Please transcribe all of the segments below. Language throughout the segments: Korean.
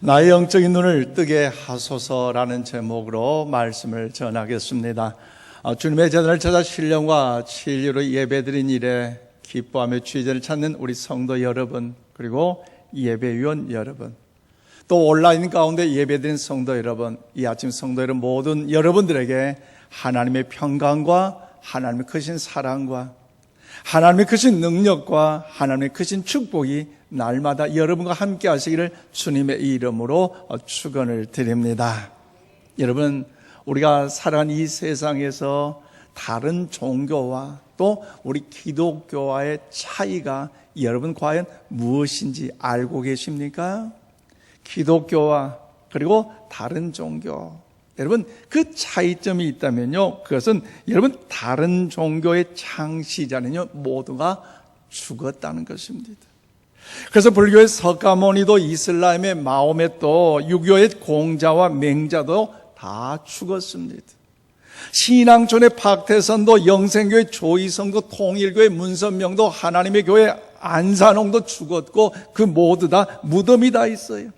나의 영적인 눈을 뜨게 하소서라는 제목으로 말씀을 전하겠습니다. 주님의 재단을 찾아 신령과 진리로 예배드린 일에 기뻐하며 주의자를 찾는 우리 성도 여러분, 그리고 예배위원 여러분, 또 온라인 가운데 예배드린 성도 여러분, 이 아침 성도 여러분 모든 여러분들에게 하나님의 평강과 하나님의 크신 사랑과 하나님의 크신 능력과 하나님의 크신 축복이 날마다 여러분과 함께 하시기를 주님의 이름으로 축원을 드립니다. 여러분, 우리가 살아가는 이 세상에서 다른 종교와 또 우리 기독교와의 차이가 여러분 과연 무엇인지 알고 계십니까? 기독교와 그리고 다른 종교, 여러분 그 차이점이 있다면요, 그것은 여러분 다른 종교의 창시자는요 모두가 죽었다는 것입니다. 그래서 불교의 석가모니도 이슬람의 마호메도 유교의 공자와 맹자도 다 죽었습니다. 신앙촌의 박태선도 영생교의 조이성도 통일교의 문선명도 하나님의 교회 안산홍도 죽었고 그 모두 다 무덤이 다 있어요.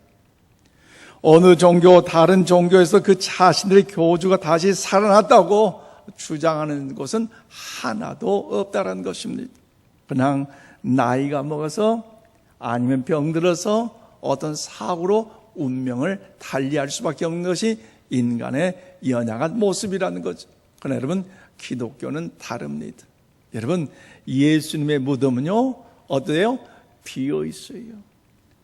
어느 종교 다른 종교에서 그 자신들의 교주가 다시 살아났다고 주장하는 곳은 하나도 없다는 것입니다. 그냥 나이가 먹어서 아니면 병들어서 어떤 사고로 운명을 달리할 수밖에 없는 것이 인간의 연약한 모습이라는 거죠. 그러나 여러분, 기독교는 다릅니다. 여러분, 예수님의 무덤은요 어때요? 비어 있어요.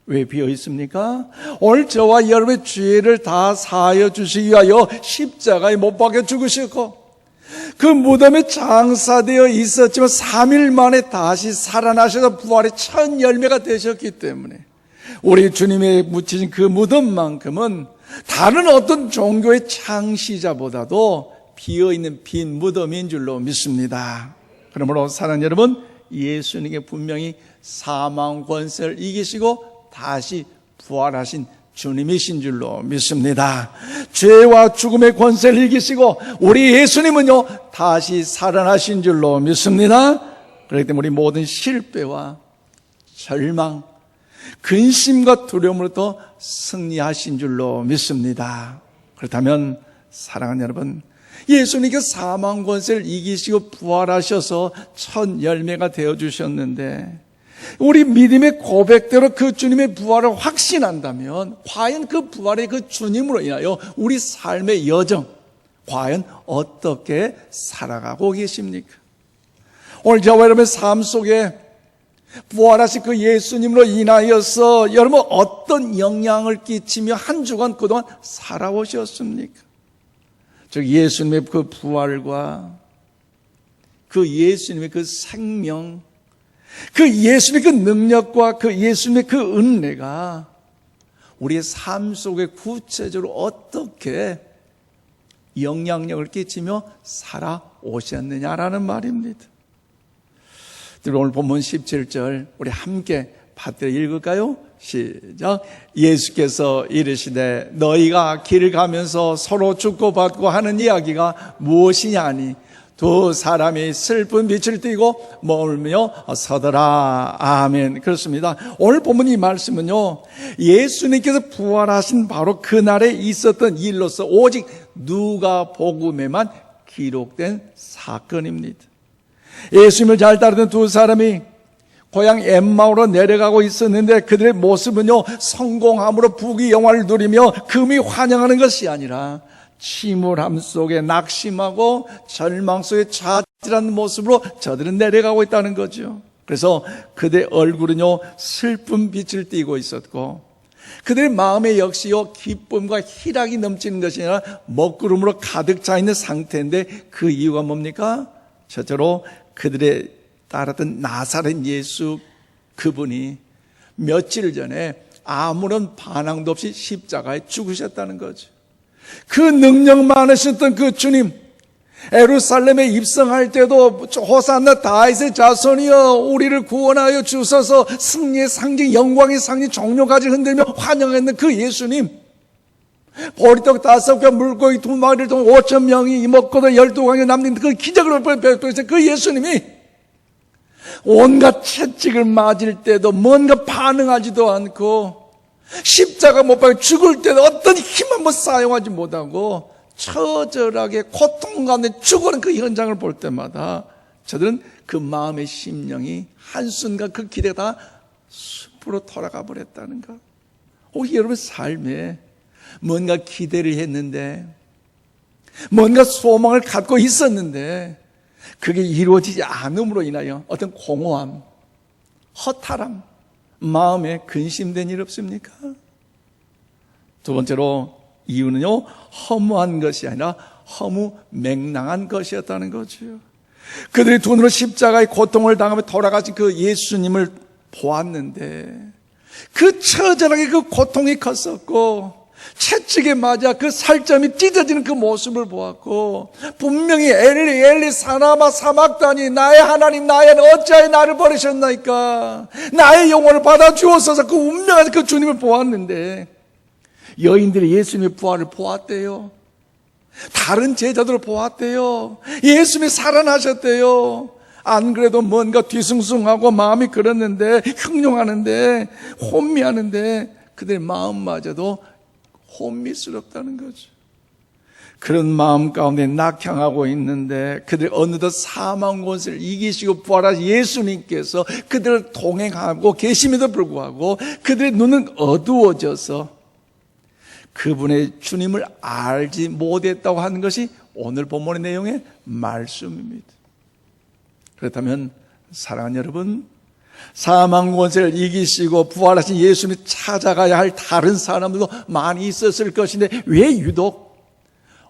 왜 비어 있습니까? 오늘 저와 여러분의 죄를 다 사하여 주시기 위하여 십자가에 못 박혀 죽으셨고 그 무덤에 장사되어 있었지만 3일 만에 다시 살아나셔서 부활의 첫 열매가 되셨기 때문에 우리 주님의 묻히신 그 무덤만큼은 다른 어떤 종교의 창시자보다도 비어있는 빈 무덤인 줄로 믿습니다. 그러므로 사랑하는 여러분, 예수님께 분명히 사망 권세를 이기시고 다시 부활하신 주님이신 줄로 믿습니다. 죄와 죽음의 권세를 이기시고 우리 예수님은요 다시 살아나신 줄로 믿습니다. 그렇기 때문에 우리 모든 실패와 절망, 근심과 두려움으로부터 승리하신 줄로 믿습니다. 그렇다면 사랑하는 여러분, 예수님께 사망 권세를 이기시고 부활하셔서 첫 열매가 되어주셨는데 우리 믿음의 고백대로 그 주님의 부활을 확신한다면 과연 그 부활의 그 주님으로 인하여 우리 삶의 여정 과연 어떻게 살아가고 계십니까? 오늘 저와 여러분의 삶 속에 부활하신 그 예수님으로 인하여서 여러분 어떤 영향을 끼치며 한 주간 그동안 살아오셨습니까? 즉 예수님의 그 부활과 그 예수님의 그 생명, 그 예수님의 그 능력과 그 예수님의 그 은혜가 우리의 삶 속에 구체적으로 어떻게 영향력을 끼치며 살아오셨느냐라는 말입니다. 오늘 본문 17절 우리 함께 받들어 읽을까요? 시작. 예수께서 이르시되 너희가 길을 가면서 서로 주고받고 하는 이야기가 무엇이냐 하니 두 사람이 슬픈 빛을 띠고 머물며 서더라. 아멘. 그렇습니다. 오늘 본문 이 말씀은요 예수님께서 부활하신 바로 그날에 있었던 일로서 오직 누가복음에만 기록된 사건입니다. 예수님을 잘 따르던 두 사람이 고향 엠마오로 내려가고 있었는데 그들의 모습은요 성공함으로 부귀영화를 누리며 금이 환영하는 것이 아니라 침울함 속에 낙심하고 절망 속에 좌절하는 모습으로 저들은 내려가고 있다는 거죠. 그래서 그들의 얼굴은요 슬픈 빛을 띠고 있었고 그들의 마음에 역시요 기쁨과 희락이 넘치는 것이 아니라 먹구름으로 가득 차 있는 상태인데 그 이유가 뭡니까? 첫째로 그들의 따랐던 나사렛 예수 그분이 며칠 전에 아무런 반항도 없이 십자가에 죽으셨다는 거죠. 그 능력 많으셨던 그 주님, 예루살렘에 입성할 때도 호산나 다윗의 자손이여 우리를 구원하여 주소서, 승리의 상징, 영광의 상징, 종려가지 흔들며 환영했는 그 예수님, 보리떡 5개 물고기 2마리를 통해 5,000명이 이먹고도 12광에 남는 그 기적을 베푸신 그 예수님이 온갖 채찍을 맞을 때도 뭔가 반응하지도 않고 십자가 못 박혀 죽을 때도 어떤 힘 한번 사용하지 못하고 처절하게 고통 가운데 죽어가는 그 현장을 볼 때마다 저들은 그 마음의 심령이 한순간 그 기대가 다 숲으로 돌아가 버렸다는 것. 혹시 여러분 삶에 뭔가 기대를 했는데, 뭔가 소망을 갖고 있었는데 그게 이루어지지 않음으로 인하여 어떤 공허함, 허탈함, 마음에 근심된 일 없습니까? 두 번째로 이유는요, 허무한 것이 아니라 허무맹랑한 것이었다는 거죠. 그들이 눈으로 십자가의 고통을 당하며 돌아가신 그 예수님을 보았는데 그 처절하게 그 고통이 컸었고 채찍에 맞아 그 살점이 찢어지는 그 모습을 보았고, 분명히 엘리 엘리 사나마 사막다니, 나의 하나님 나의 어찌하여 나를 버리셨나이까, 나의 영혼을 받아주옵소서, 그 운명한 그 주님을 보았는데 여인들이 예수님의 부활을 보았대요. 다른 제자들을 보았대요. 예수님이 살아나셨대요. 안 그래도 뭔가 뒤숭숭하고 마음이 그랬는데, 흉흉하는데, 혼미하는데 그들의 마음마저도 혼미스럽다는 거죠. 그런 마음 가운데 낙향하고 있는데 그들이 어느덧 사망 권세를 이기시고 부활하신 예수님께서 그들을 동행하고 계심에도 불구하고 그들의 눈은 어두워져서 그분의 주님을 알지 못했다고 하는 것이 오늘 본문의 내용의 말씀입니다. 그렇다면 사랑하는 여러분, 사망 권세를 이기시고 부활하신 예수님이 찾아가야 할 다른 사람들도 많이 있었을 것인데 왜 유독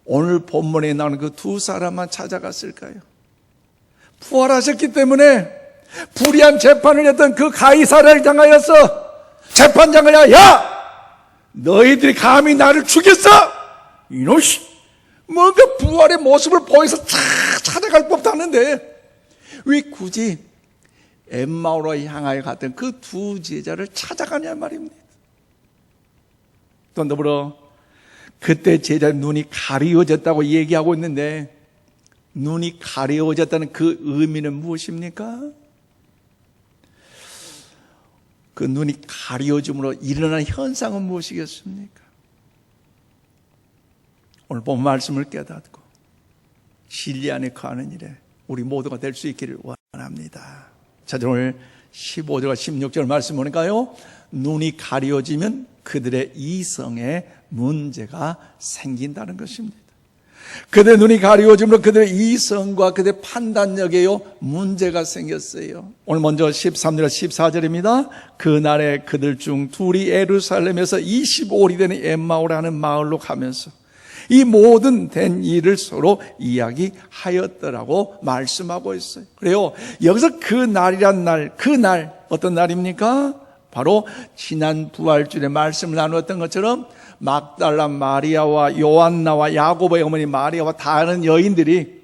오늘 본문에 나오는 그 두 사람만 찾아갔을까요? 부활하셨기 때문에 불의한 재판을 했던 그 가이사랴를 향하여서 재판장을 야! 너희들이 감히 나를 죽였어? 이놈씨! 뭔가 부활의 모습을 보여서 찾아갈 법도 하는데 왜 굳이 엠마오로 향하여 갔던 그 두 제자를 찾아가냐 말입니다. 또 더불어 그때 제자의 눈이 가리워졌다고 얘기하고 있는데, 눈이 가리워졌다는 그 의미는 무엇입니까? 그 눈이 가리워짐으로 일어나는 현상은 무엇이겠습니까? 오늘 본 말씀을 깨닫고 진리 안에 거하는 일에 우리 모두가 될 수 있기를 원합니다. 자, 오늘 15절과 16절 말씀 보니까요, 눈이 가려지면 그들의 이성에 문제가 생긴다는 것입니다. 그들의 눈이 가려짐으로 그들의 이성과 그들의 판단력에요 문제가 생겼어요. 오늘 먼저 13절 14절입니다. 그날에 그들 중 둘이 예루살렘에서 25里되는 엠마오라는 마을로 가면서 이 모든 된 일을 서로 이야기하였더라고 말씀하고 있어요. 그래요, 여기서 그날이란 날, 그날 어떤 날입니까? 바로 지난 부활주일에 말씀을 나누었던 것처럼 막달라 마리아와 요한나와 야고보의 어머니 마리아와 다른 여인들이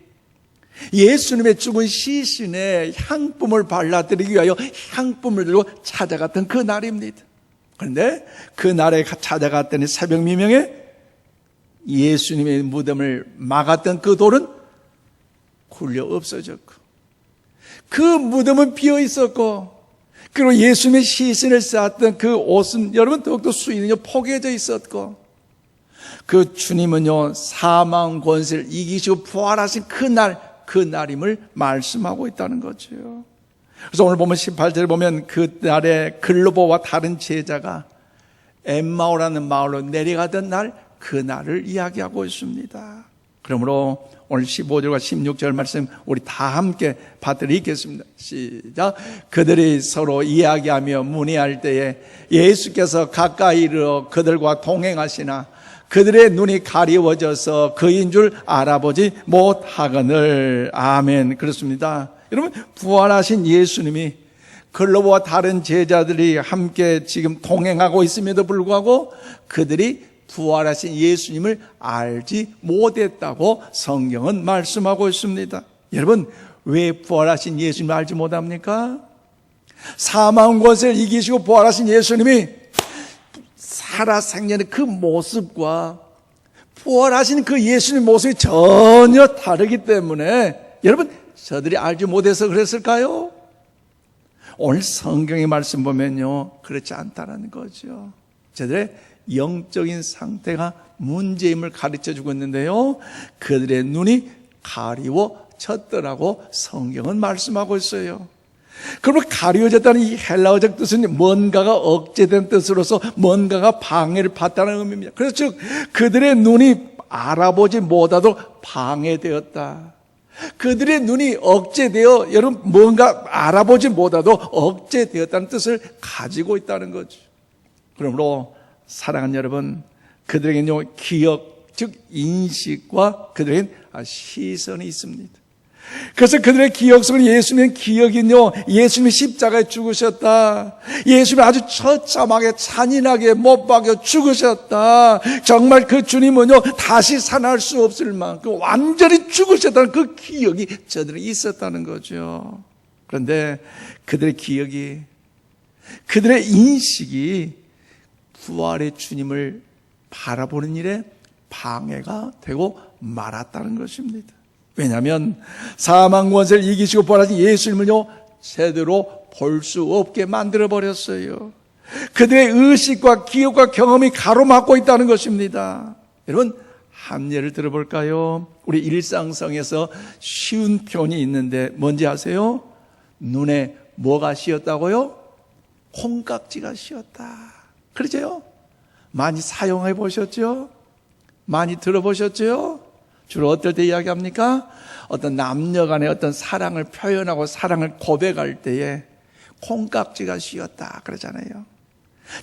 예수님의 죽은 시신에 향품을 발라드리기 위하여 향품을 들고 찾아갔던 그 날입니다. 그런데 그 날에 찾아갔더니 새벽 미명에 예수님의 무덤을 막았던 그 돌은 굴려 없어졌고, 그 무덤은 비어 있었고, 그리고 예수님의 시신을 쌓았던 그 옷은 여러분 더욱더 수위는요 포개져 있었고, 그 주님은요 사망 권세를 이기시고 부활하신 그 날임을 말씀하고 있다는 거죠. 그래서 오늘 보면 18절에 보면 그 날에 글로보와 다른 제자가 엠마오라는 마을로 내려가던 날, 그 날을 이야기하고 있습니다. 그러므로 오늘 15절과 16절 말씀 우리 다 함께 받들어 읽겠습니다. 시작. 그들이 서로 이야기하며 문의할 때에 예수께서 가까이 이르러 그들과 동행하시나 그들의 눈이 가리워져서 그인 줄 알아보지 못하거늘. 아멘. 그렇습니다. 여러분, 부활하신 예수님이 글로보와 다른 제자들이 함께 지금 동행하고 있음에도 불구하고 그들이 부활하신 예수님을 알지 못했다고 성경은 말씀하고 있습니다. 여러분, 왜 부활하신 예수님을 알지 못합니까? 사망 권세를 이기시고 부활하신 예수님이 살아생전의 그 모습과 부활하신 그 예수님 모습이 전혀 다르기 때문에 여러분, 저들이 알지 못해서 그랬을까요? 오늘 성경의 말씀 보면요 그렇지 않다는 거죠. 저들의 영적인 상태가 문제임을 가르쳐주고 있는데요, 그들의 눈이 가리워졌더라고 성경은 말씀하고 있어요. 그러면 가리워졌다는 이 헬라어적 뜻은 뭔가가 억제된 뜻으로서 뭔가가 방해를 받다는 의미입니다. 그래서 즉 그들의 눈이 알아보지 못하도록 방해되었다. 그들의 눈이 억제되어 여러분 뭔가 알아보지 못하도록 억제되었다는 뜻을 가지고 있다는 거죠. 그러므로 사랑하는 여러분, 그들에게는 기억, 즉 인식과 그들에게는 시선이 있습니다. 그래서 그들의 기억 속에 예수님의 기억은요, 예수님이 십자가에 죽으셨다, 예수님이 아주 처참하게 잔인하게 못 박여 죽으셨다, 정말 그 주님은요 다시 살아날 수 없을 만큼 완전히 죽으셨다는 그 기억이 저들에 있었다는 거죠. 그런데 그들의 기억이, 그들의 인식이 부활의 주님을 바라보는 일에 방해가 되고 말았다는 것입니다. 왜냐하면 사망 권세를 이기시고 부활하신 예수님을요 제대로 볼 수 없게 만들어버렸어요. 그들의 의식과 기억과 경험이 가로막고 있다는 것입니다. 여러분, 한 예를 들어볼까요? 우리 일상성에서 쉬운 표현이 있는데 뭔지 아세요? 눈에 뭐가 씌었다고요? 콩깍지가 씌었다. 그러죠? 많이 사용해 보셨죠? 많이 들어보셨죠? 주로 어떨 때 이야기합니까? 어떤 남녀 간의 어떤 사랑을 표현하고 사랑을 고백할 때에 콩깍지가 씌었다 그러잖아요.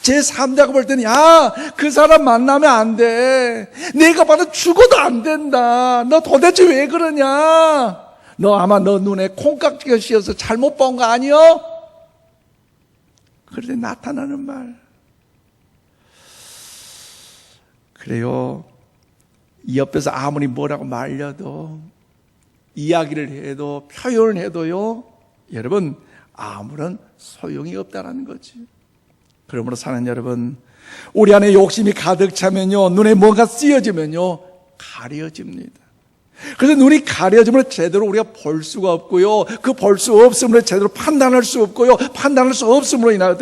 제3자가 볼 때는 그 사람 만나면 안 돼, 내가 봐도 죽어도 안 된다, 너 도대체 왜 그러냐, 너 아마 너 눈에 콩깍지가 씌어서 잘못 본 거 아니요? 그런데 나타나는 말, 그래요. 이 옆에서 아무리 뭐라고 말려도, 이야기를 해도, 표현을 해도요, 여러분 아무런 소용이 없다는 거지. 그러므로 사는 여러분, 우리 안에 욕심이 가득 차면요, 눈에 뭔가 씌어지면요 가려집니다. 그래서 눈이 가려지면 제대로 우리가 볼 수가 없고요, 그 볼 수 없음으로 제대로 판단할 수 없고요, 판단할 수 없음으로 인하여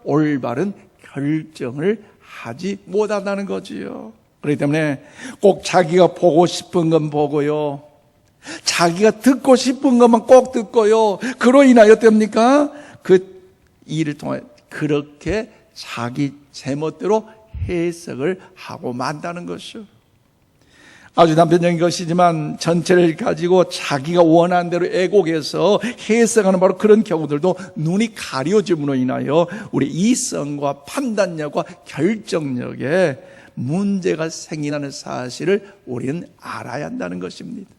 올바른 결정을 하지 못한다는 거지요. 그렇기 때문에 꼭 자기가 보고 싶은 건 보고요, 자기가 듣고 싶은 것만 꼭 듣고요, 그로 인하여 됩니까? 그 일을 통해 그렇게 자기 제멋대로 해석을 하고 만다는 것이요. 아주 단편적인 것이지만 전체를 가지고 자기가 원하는 대로 애곡해서 해석하는 바로 그런 경우들도 눈이 가려짐으로 인하여 우리 이성과 판단력과 결정력에 문제가 생기는 사실을 우리는 알아야 한다는 것입니다.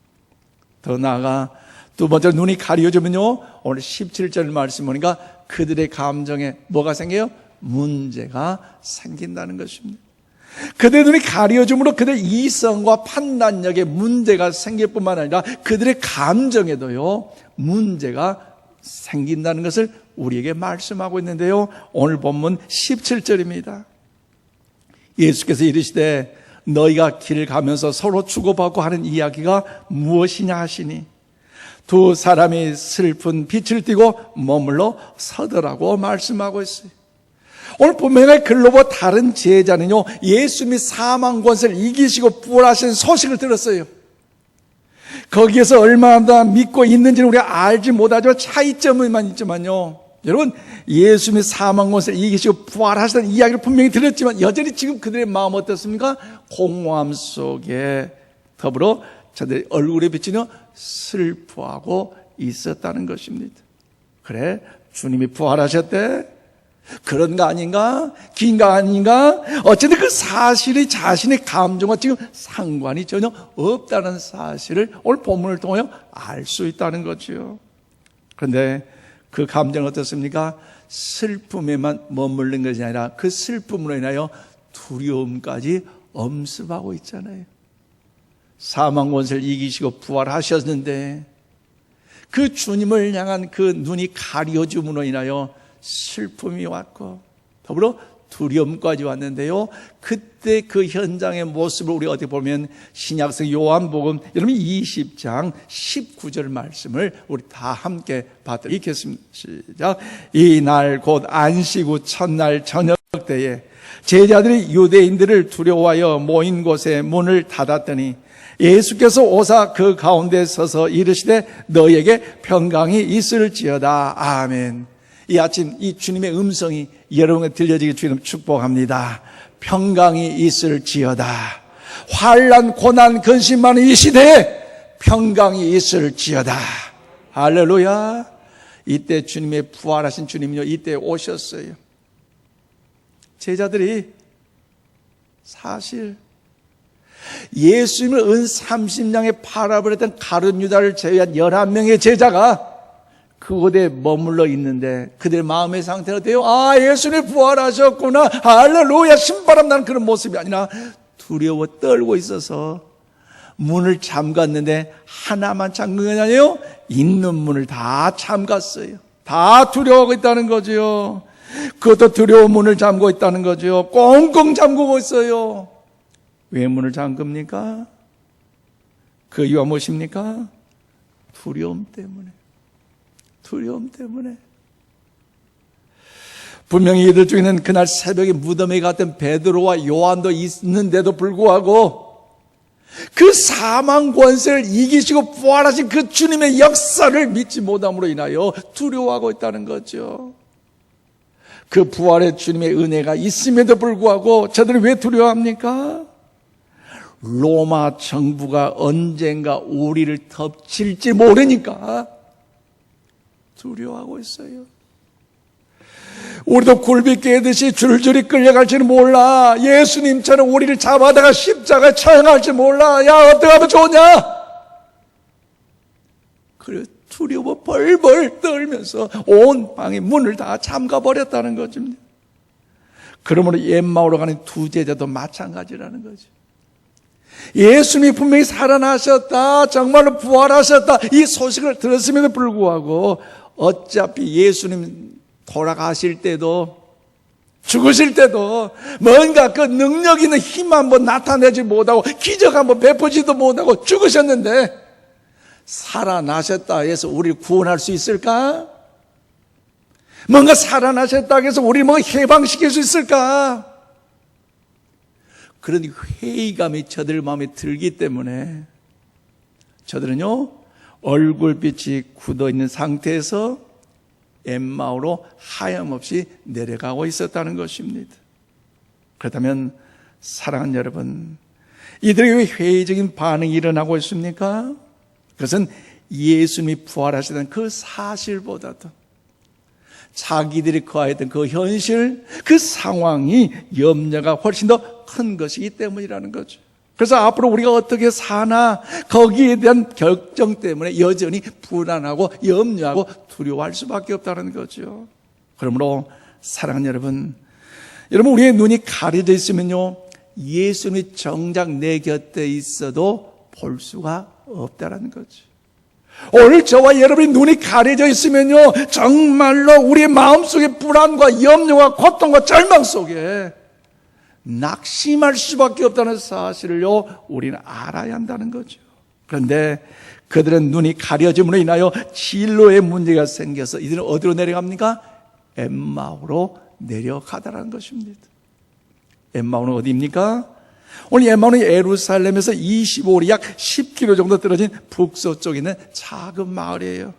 더 나아가 두 번째로 눈이 가려지면요, 오늘 17절 말씀 보니까 그들의 감정에 뭐가 생겨요? 문제가 생긴다는 것입니다. 그들의 눈이 가려짐으로 그들의 이성과 판단력에 문제가 생길 뿐만 아니라 그들의 감정에도요 문제가 생긴다는 것을 우리에게 말씀하고 있는데요, 오늘 본문 17절입니다. 예수께서 이르시되 너희가 길을 가면서 서로 주고받고 하는 이야기가 무엇이냐 하시니 두 사람이 슬픈 빛을 띠고 머물러 서더라고 말씀하고 있어요. 오늘 본문의 글로버 다른 제자는요, 예수님이 사망 권세를 이기시고 부활하신 소식을 들었어요. 거기에서 얼마나 믿고 있는지는 우리가 알지 못하지만 차이점만 있지만요, 여러분 예수님이 사망 권세를 이기시고 부활하시다는 이야기를 분명히 들었지만 여전히 지금 그들의 마음 어떻습니까? 공허함 속에 더불어 저들의 얼굴에 비치는 슬퍼하고 있었다는 것입니다. 그래, 주님이 부활하셨대? 그런 거 아닌가? 긴가 아닌가? 어쨌든 그 사실이 자신의 감정과 지금 상관이 전혀 없다는 사실을 오늘 본문을 통해 알 수 있다는 거죠. 그런데 그 감정은 어떻습니까? 슬픔에만 머무른 것이 아니라 그 슬픔으로 인하여 두려움까지 엄습하고 있잖아요. 사망 권세를 이기시고 부활하셨는데 그 주님을 향한 그 눈이 가려짐으로 인하여 슬픔이 왔고 더불어 두려움까지 왔는데요, 그때 그 현장의 모습을 우리 어디 보면 신약성 요한복음 여러분 20장 19절 말씀을 우리 다 함께 받도록 읽겠습니다. 시작. 이날 곧 안식 후 첫날 저녁 저녁 때에 제자들이 유대인들을 두려워하여 모인 곳에 문을 닫았더니 예수께서 오사 그 가운데 서서 이르시되 너에게 평강이 있을지어다. 아멘. 이 아침 이 주님의 음성이 여러분에게 들려지기 주님 축복합니다. 평강이 있을지어다. 환난 고난 근심 많은 이 시대에 평강이 있을지어다. 할렐루야. 이때 주님의 부활하신 주님이요 이때 오셨어요. 제자들이 사실 예수님을 은 30냥에 팔아버렸던 가룟 유다를 제외한 11명의 제자가 그곳에 머물러 있는데 그들의 마음의 상태는 어때요? 아, 예수님 부활하셨구나. 할렐루야. 신바람 나는 그런 모습이 아니라 두려워 떨고 있어서 문을 잠갔는데 하나만 잠근 게 아니에요. 있는 문을 다 잠갔어요. 다 두려워하고 있다는 거죠. 그것도 두려운 문을 잠그고 있다는 거죠. 꽁꽁 잠그고 있어요. 왜 문을 잠깁니까? 그 이유가 무엇입니까? 두려움 때문에. 두려움 때문에. 분명히 이들 중에는 그날 새벽에 무덤에 갔던 베드로와 요한도 있는데도 불구하고 그 사망 권세를 이기시고 부활하신 그 주님의 역사를 믿지 못함으로 인하여 두려워하고 있다는 거죠. 그 부활의 주님의 은혜가 있음에도 불구하고 저들은 왜 두려워합니까? 로마 정부가 언젠가 우리를 덮칠지 모르니까 두려워하고 있어요. 우리도 굴비 깨듯이 줄줄이 끌려갈지는 몰라. 예수님처럼 우리를 잡아다가 십자가에 처형할지 몰라. 야, 어떻게 하면 좋냐? 그래 두려워 벌벌 떨면서 온 방의 문을 다 잠가버렸다는 거죠. 그러므로 엠마오로 가는 두 제자도 마찬가지라는 거죠. 예수님이 분명히 살아나셨다, 정말로 부활하셨다, 이 소식을 들었음에도 불구하고 어차피 예수님 돌아가실 때도 죽으실 때도 뭔가 그 능력 있는 힘 한번 나타내지 못하고 기적 한번 베푸지도 못하고 죽으셨는데 살아나셨다 해서 우리를 구원할 수 있을까? 뭔가 살아나셨다 해서 우리를 뭔가 해방시킬 수 있을까? 그런 회의감이 저들 마음에 들기 때문에 저들은요 얼굴빛이 굳어있는 상태에서 엠마오로 하염없이 내려가고 있었다는 것입니다. 그렇다면 사랑하는 여러분, 이들에게 왜 회의적인 반응이 일어나고 있습니까? 그것은 예수님이 부활하시던 그 사실보다도 자기들이 거하였던 그 현실, 그 상황이 염려가 훨씬 더 큰 것이기 때문이라는 거죠. 그래서 앞으로 우리가 어떻게 사나 거기에 대한 결정 때문에 여전히 불안하고 염려하고 두려워할 수밖에 없다는 거죠. 그러므로 사랑하는 여러분, 우리의 눈이 가려져 있으면요 예수님이 정작 내 곁에 있어도 볼 수가 없다는 거죠. 오늘 저와 여러분이 눈이 가려져 있으면요 정말로 우리의 마음속에 불안과 염려와 고통과 절망 속에 낙심할 수밖에 없다는 사실을요 우리는 알아야 한다는 거죠. 그런데 그들은 눈이 가려짐으로 인하여 진로에 문제가 생겨서 이들은 어디로 내려갑니까? 엠마오로 내려가다라는 것입니다. 엠마오는 어디입니까? 오늘 엠마오는 예루살렘에서 25리 약 10km 정도 떨어진 북서쪽에 있는 작은 마을이에요.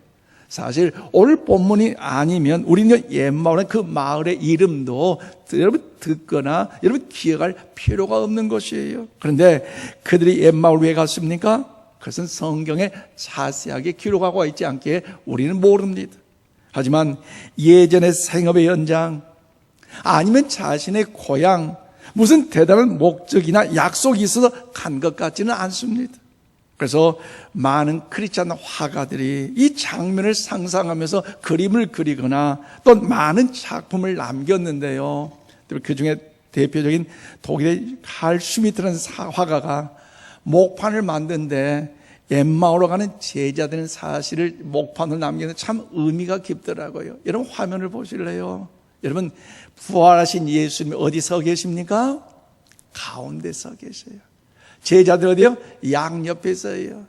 사실 오늘 본문이 아니면 우리는 엠마오는 그 마을의 이름도 여러분 듣거나 여러분 기억할 필요가 없는 것이에요. 그런데 그들이 엠마오를 왜 갔습니까? 그것은 성경에 자세하게 기록하고 있지 않기에 우리는 모릅니다. 하지만 예전의 생업의 연장 아니면 자신의 고향 무슨 대단한 목적이나 약속이 있어서 간 것 같지는 않습니다. 그래서 많은 크리스찬 화가들이 이 장면을 상상하면서 그림을 그리거나 또 많은 작품을 남겼는데요. 그 중에 대표적인 독일의 칼 슈미트라는 화가가 목판을 만드는데 엠마오로 가는 제자들은 사실을 목판을 남기는데 참 의미가 깊더라고요. 여러분 화면을 보실래요? 여러분 부활하신 예수님이 어디 서 계십니까? 가운데 서 계셔요. 제자들 어디요? 양옆에 서요.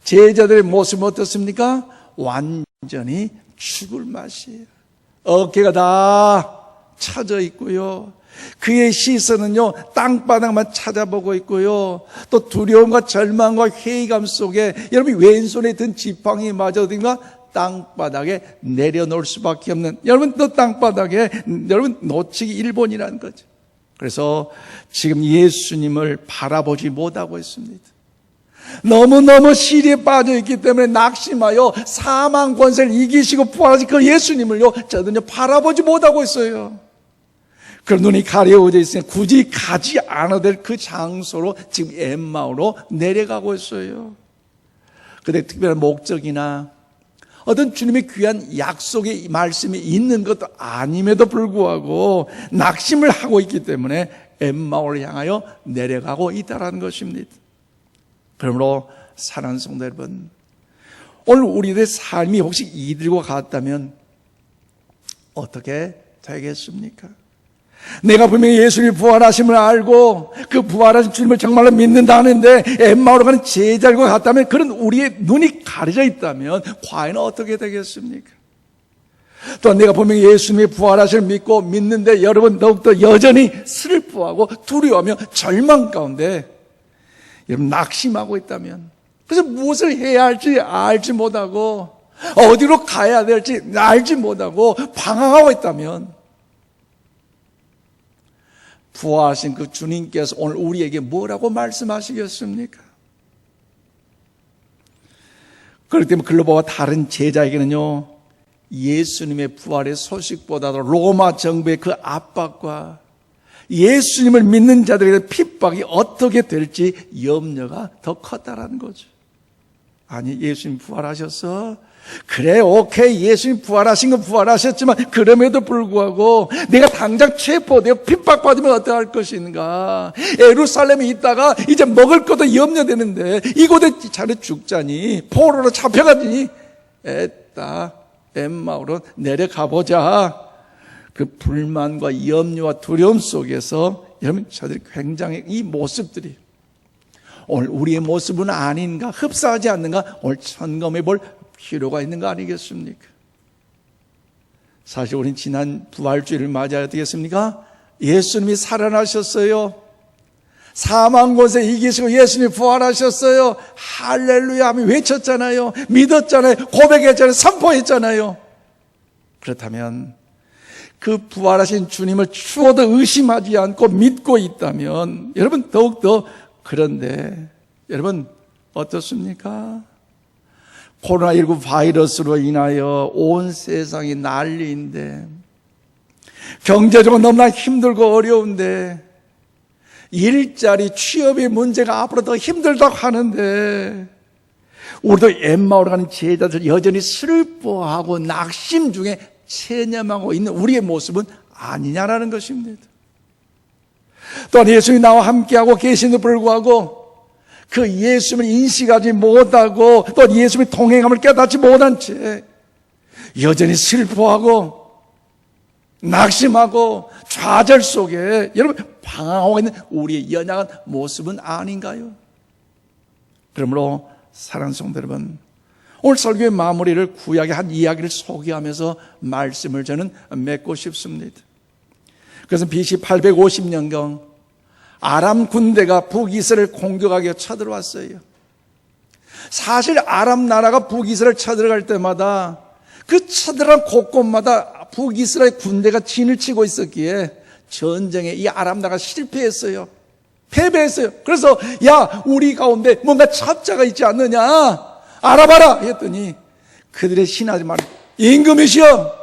제자들의 모습은 어떻습니까? 완전히 죽을 맛이에요. 어깨가 다 처져 있고요. 그의 시선은요, 땅바닥만 찾아보고 있고요. 또 두려움과 절망과 회의감 속에 여러분 왼손에 든 지팡이 마저 어딘가 땅바닥에 내려놓을 수밖에 없는, 여러분 또 땅바닥에 여러분 놓치기 일본이라는 거죠. 그래서 지금 예수님을 바라보지 못하고 있습니다. 너무너무 시리에 빠져 있기 때문에 낙심하여 사망 권세를 이기시고 부활하신 그 예수님을요, 저는요 바라보지 못하고 있어요. 그 눈이 가려워져 있으니 굳이 가지 않아도 될 그 장소로 지금 엠마오로 내려가고 있어요. 근데 특별한 목적이나 어떤 주님의 귀한 약속의 말씀이 있는 것도 아님에도 불구하고 낙심을 하고 있기 때문에 엠마오를 향하여 내려가고 있다는 것입니다. 그러므로 사랑하는 성도 여러분, 오늘 우리들의 삶이 혹시 이들과 같다면 어떻게 되겠습니까? 내가 분명히 예수님이 부활하심을 알고 그 부활하신 주님을 정말로 믿는다 하는데 엠마오로 가는 제자들과 같다면, 그런 우리의 눈이 가려져 있다면 과연 어떻게 되겠습니까? 또한 내가 분명히 예수님이 부활하심을 믿고 믿는데 여러분 더욱더 여전히 슬퍼하고 두려워하며 절망 가운데 여러분 낙심하고 있다면, 그래서 무엇을 해야 할지 알지 못하고 어디로 가야 될지 알지 못하고 방황하고 있다면, 부활하신 그 주님께서 오늘 우리에게 뭐라고 말씀하시겠습니까? 그렇기 때문에 글로바와 다른 제자에게는요, 예수님의 부활의 소식보다도 로마 정부의 그 압박과 예수님을 믿는 자들에게 핍박이 어떻게 될지 염려가 더 컸다라는 거죠. 아니, 예수님 부활하셨어? 그래, 오케이, 예수님 부활하신 건 부활하셨지만 그럼에도 불구하고 내가 당장 체포되어 핍박받으면 어떡할 것인가? 예루살렘에 있다가 이제 먹을 것도 염려되는데 이곳에 차례 죽자니, 포로로 잡혀가니 애따 엠마오로 내려가보자. 그 불만과 염려와 두려움 속에서 여러분 저들이 굉장히 이 모습들이 오늘 우리의 모습은 아닌가, 흡사하지 않는가, 오늘 점검해 볼 필요가 있는 거 아니겠습니까? 사실 우린 지난 부활주의를 맞아야 되겠습니까? 예수님이 살아나셨어요. 사망 권세 이기시고 예수님이 부활하셨어요. 할렐루야 하며 외쳤잖아요. 믿었잖아요. 고백했잖아요. 선포했잖아요. 그렇다면 그 부활하신 주님을 추워도 의심하지 않고 믿고 있다면 여러분 더욱더, 그런데 여러분 어떻습니까? 코로나19 바이러스로 인하여 온 세상이 난리인데, 경제적으로 너무나 힘들고 어려운데, 일자리 취업의 문제가 앞으로 더 힘들다고 하는데, 우리도 엠마오로 가는 제자들 여전히 슬퍼하고 낙심 중에 체념하고 있는 우리의 모습은 아니냐라는 것입니다. 또한 예수님이 나와 함께하고 계신데도 불구하고 그 예수님을 인식하지 못하고 또 예수님의 동행함을 깨닫지 못한 채 여전히 슬퍼하고 낙심하고 좌절 속에 여러분 방황하고 있는 우리의 연약한 모습은 아닌가요? 그러므로 사랑하는 성도 여러분, 오늘 설교의 마무리를 구약의 한 이야기를 소개하면서 말씀을 저는 맺고 싶습니다. 그래서 BC 850년경 아람 군대가 북이스라엘을 공격하게 쳐들어왔어요. 사실 아람 나라가 북이스라엘 쳐들어갈 때마다 그 쳐들어간 곳곳마다 북이스라엘 군대가 진을 치고 있었기에 전쟁에 이 아람 나라가 실패했어요. 패배했어요. 그래서 야, 우리 가운데 뭔가 첩자가 있지 않느냐, 알아봐라 했더니 그들의 신하들 말이, 임금이시여,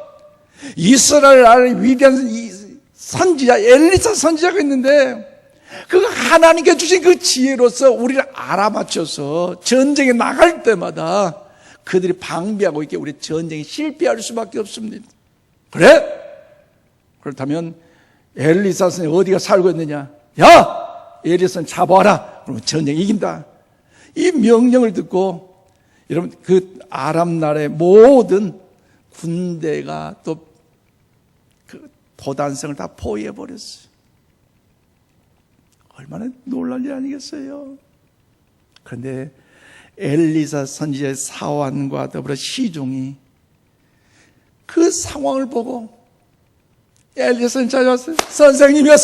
이스라엘 나라의 위대한 선지자 엘리사 선지자가 있는데 그 하나님께 주신 그 지혜로서 우리를 알아맞혀서 전쟁에 나갈 때마다 그들이 방비하고 있기에 우리 전쟁이 실패할 수밖에 없습니다. 그래? 그렇다면 엘리사 선생님 어디가 살고 있느냐? 야! 엘리사 선생님 잡아와라. 그러면 전쟁 이긴다. 이 명령을 듣고 여러분 그 아람 나라의 모든 군대가 또 그 도단성을 다 포위해버렸어요. 얼마나 놀랄 일 아니겠어요? 그런데 엘리사 선지자의 사환과 더불어 시종이 그 상황을 보고 엘리사님 찾아왔어요. 선생님이요,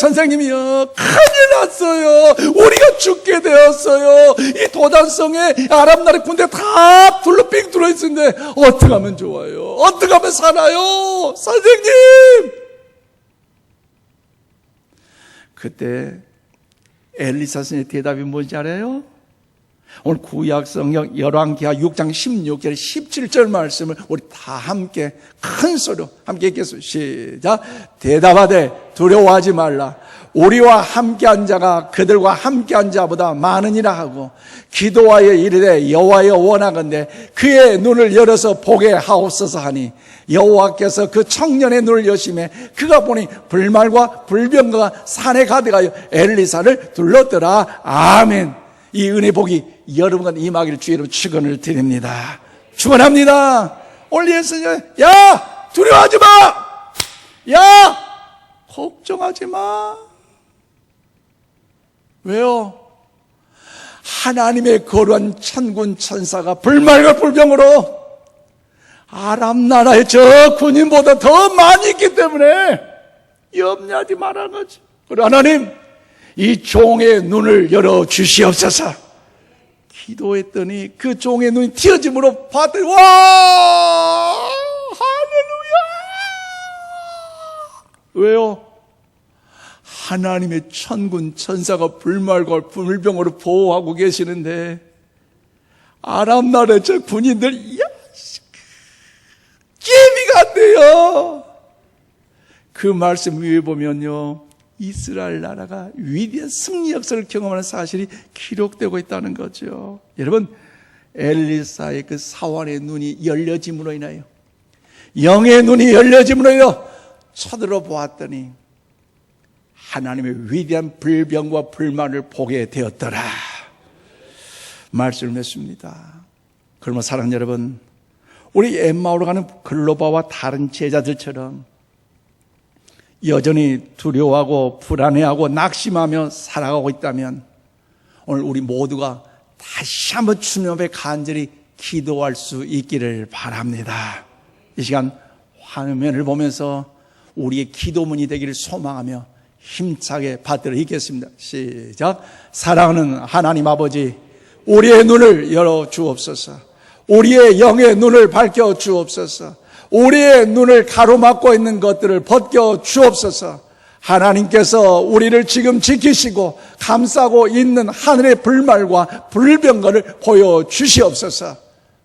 큰일 났어요. 우리가 죽게 되었어요. 이 도단성에 아람 나라 군대 다 둘러 빙 둘러있는데 어떻게 하면 좋아요? 어떻게 하면 살아요? 선생님! 그때 엘리사 선생님의 대답이 뭔지 알아요? 오늘 구약성경 열왕기하 6장 16절 17절 말씀을 우리 다 함께 큰 소리로 함께 읽겠습니다. 시작. 대답하되 두려워하지 말라. 우리와 함께한 자가 그들과 함께한 자보다 많으니라 하고 기도하여 이르되 여호와여 원하건대 그의 눈을 열어서 보게 하옵소서 하니 여호와께서 그 청년의 눈을 여심해 그가 보니 불말과 불병거가 산에 가득하여 엘리사를 둘렀더라. 아멘. 이 은혜 복이 여러분과 임하기를 주의 이름으로 축원을 드립니다. 축원합니다. 오늘 예수님, 야 두려워하지 마. 야 걱정하지 마. 왜요? 하나님의 거룩한 천군 천사가 불말과 불병으로 아람 나라의 저 군인보다 더 많이 있기 때문에 염려하지 말라는 거죠. 그리고 하나님 이 종의 눈을 열어 주시옵소서. 기도했더니 그 종의 눈이 튀어짐으로 봤더니 와 할렐루야. 왜요? 하나님의 천군 천사가 불말과 불병으로 보호하고 계시는데 아람 나라의 저 군인들 깨비가 안 돼요. 그 말씀 위에 보면요 이스라엘 나라가 위대한 승리 역사를 경험하는 사실이 기록되고 있다는 거죠. 여러분 엘리사의 그 사환의 눈이 열려짐으로 인하여 영의 눈이 열려짐으로 인하여 쳐들어보았더니 하나님의 위대한 불병과 불만을 보게 되었더라. 말씀을 맺습니다. 그러면 사랑하는 여러분, 우리 엠마오로 가는 글로바와 다른 제자들처럼 여전히 두려워하고 불안해하고 낙심하며 살아가고 있다면 오늘 우리 모두가 다시 한번 주님 앞에 간절히 기도할 수 있기를 바랍니다. 이 시간 화면을 보면서 우리의 기도문이 되기를 소망하며 힘차게 받들어 읽겠습니다. 시작. 사랑하는 하나님 아버지, 우리의 눈을 열어 주옵소서. 우리의 영의 눈을 밝혀 주옵소서. 우리의 눈을 가로막고 있는 것들을 벗겨 주옵소서. 하나님께서 우리를 지금 지키시고 감싸고 있는 하늘의 불말과 불병거를 보여주시옵소서.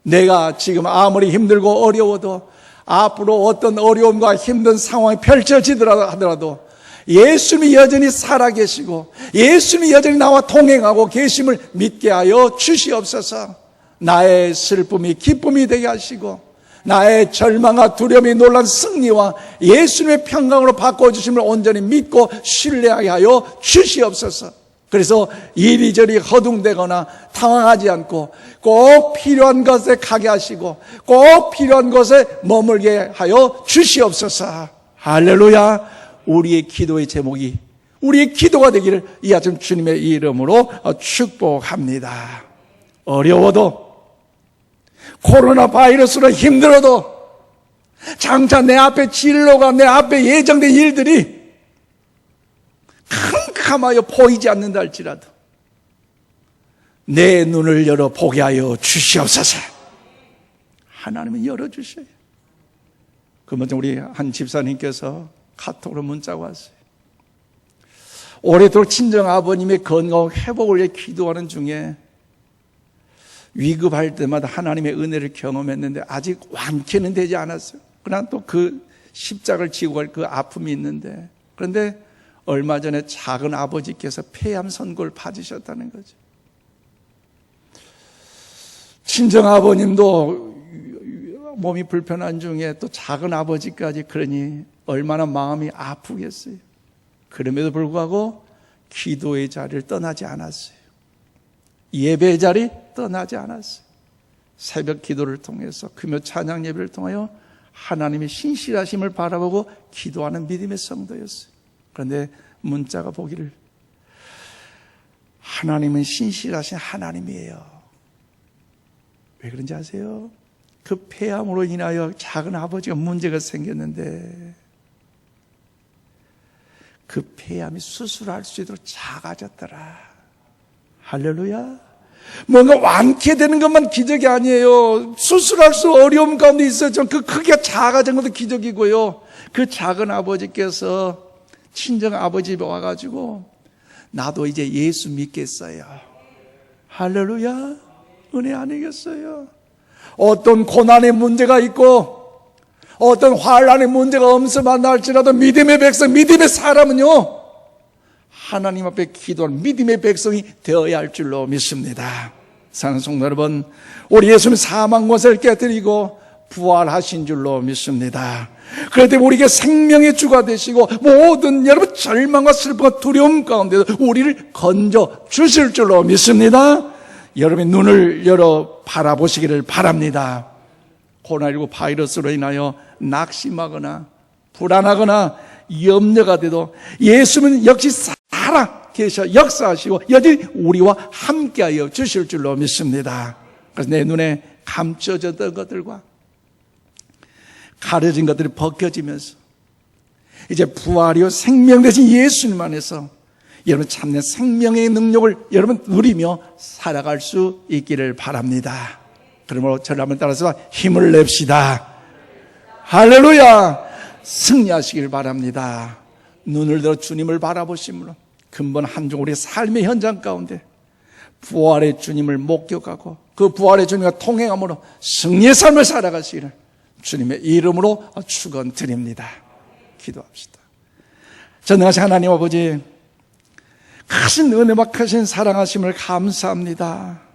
내가 지금 아무리 힘들고 어려워도 앞으로 어떤 어려움과 힘든 상황이 펼쳐지더라도 예수님이 여전히 살아계시고 예수님이 여전히 나와 동행하고 계심을 믿게 하여 주시옵소서. 나의 슬픔이 기쁨이 되게 하시고 나의 절망과 두려움이 놀란 승리와 예수님의 평강으로 바꿔주심을 온전히 믿고 신뢰하게 하여 주시옵소서. 그래서 이리저리 허둥대거나 당황하지 않고 꼭 필요한 것에 가게 하시고 꼭 필요한 것에 머물게 하여 주시옵소서. 할렐루야. 우리의 기도의 제목이 우리의 기도가 되기를 이 아침 주님의 이름으로 축복합니다. 어려워도 코로나 바이러스로 힘들어도 장차 내 앞에 진로가 내 앞에 예정된 일들이 캄캄하여 보이지 않는다 할지라도 내 눈을 열어 보게 하여 주시옵소서. 하나님은 열어주셔요. 그 먼저 우리 한 집사님께서 카톡으로 문자가 왔어요. 오래도록 친정아버님의 건강 회복을 위해 기도하는 중에 위급할 때마다 하나님의 은혜를 경험했는데 아직 완쾌는 되지 않았어요. 그러나 또 그 십자가를 지고 갈 그 아픔이 있는데, 그런데 얼마 전에 작은 아버지께서 폐암 선고를 받으셨다는 거죠. 친정아버님도 몸이 불편한 중에 또 작은 아버지까지, 그러니 얼마나 마음이 아프겠어요. 그럼에도 불구하고 기도의 자리를 떠나지 않았어요. 예배의 자리 떠나지 않았어요. 새벽 기도를 통해서 금요 찬양 예배를 통하여 하나님의 신실하심을 바라보고 기도하는 믿음의 성도였어요. 그런데 문자가 보기를 하나님은 신실하신 하나님이에요. 왜 그런지 아세요? 그 폐암으로 인하여 작은 아버지가 문제가 생겼는데 그 폐암이 수술할 수 있도록 작아졌더라. 할렐루야. 뭔가 완쾌되는 것만 기적이 아니에요. 수술할 수 어려움 가운데 있었죠. 그 크기가 작아진 것도 기적이고요. 그 작은 아버지께서 친정 아버지 집에 와가지고 나도 이제 예수 믿겠어요. 할렐루야. 은혜 아니겠어요? 어떤 고난의 문제가 있고 어떤 환난의 문제가 엄습한다 할지라도 믿음의 백성, 믿음의 사람은요 하나님 앞에 기도하는 믿음의 백성이 되어야 할 줄로 믿습니다. 사랑하는 성도 여러분, 우리 예수님 사망권세를 깨뜨리고 부활하신 줄로 믿습니다. 그런데 우리에게 생명의 주가 되시고 모든 여러분 절망과 슬픔과 두려움 가운데도 우리를 건져 주실 줄로 믿습니다. 여러분의 눈을 열어 바라보시기를 바랍니다. 코로나19 바이러스로 인하여 낙심하거나 불안하거나 염려가 돼도 예수는 역시 살아 계셔 역사하시고 여전히 우리와 함께하여 주실 줄로 믿습니다. 그래서 내 눈에 감춰졌던 것들과 가려진 것들이 벗겨지면서 이제 부활이요 생명 되신 예수님 안에서 여러분 참된 생명의 능력을 여러분 누리며 살아갈 수 있기를 바랍니다. 그러므로 저를 한번 따라서 힘을 냅시다. 할렐루야. 승리하시길 바랍니다. 눈을 들어 주님을 바라보심으로 근본 한중 우리의 삶의 현장 가운데 부활의 주님을 목격하고 그 부활의 주님과 통행함으로 승리의 삶을 살아가시기를 주님의 이름으로 축원드립니다. 기도합시다. 전능하신 하나님 아버지, 크신 은혜와 크신 사랑하심을 감사합니다.